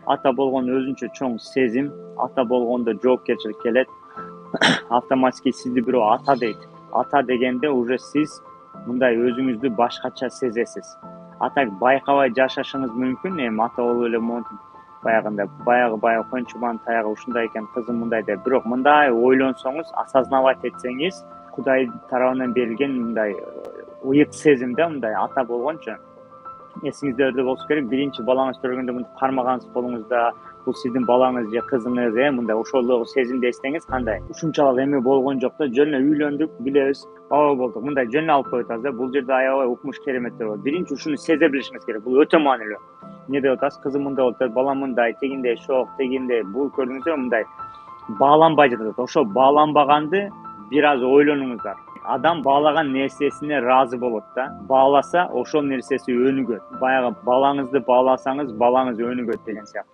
ата болгон өзүнчө чоң сезим, ата болгондо жоопкерчилик келет. Автоматически сизди бирөө ата дейт. Ата дегенде уже сиз мындай өзүңүздү башкача сезесиз. Атак байкабай жашашыңыз мүмкүн, эми ата болуп эле монтип баягы кончубанын таягы ушундай экен, кызым мындай деп. Бирок мындай ойлонсоңуз, осознавать этсеңиз, Кудай тарабынан берилген мындай ыйык сезим да, мындай ата болгончу. Эсиңиздерде болсо керек, биринчи балаңыз төрөгөндө мынтип кармагансыз колуңузда, бул сиздин балаңыз же кызыңыз, мындай ошолдогу сезимди эстеңиз кандай. Ушунчалык эме болгон жок да, жөн эле үйлөндүк, билебиз, баба болдук, мындай жөн эле алып коюп атабыз да. Бул жерде аябай укмуш кереметтер бар. Биринчи ушуну сезе билишиңиз керек. Бул өтө маанилүү. Эмне деп атасыз? Кызым мындай болуп атат, балам мындай, тигиндей шок, тигиндей. Бул көрдүңүздөр мындай бааланбай жатат. Ошо бааланбаганды бир аз ойлонуңуздар. Адам баалаган нерсесине ыраазы болот да. Бааласа, ошол нерсеси өнүгөт. Баягы балаңызды бааласаңыз, балаңыз өнүгөт деген сыяктуу.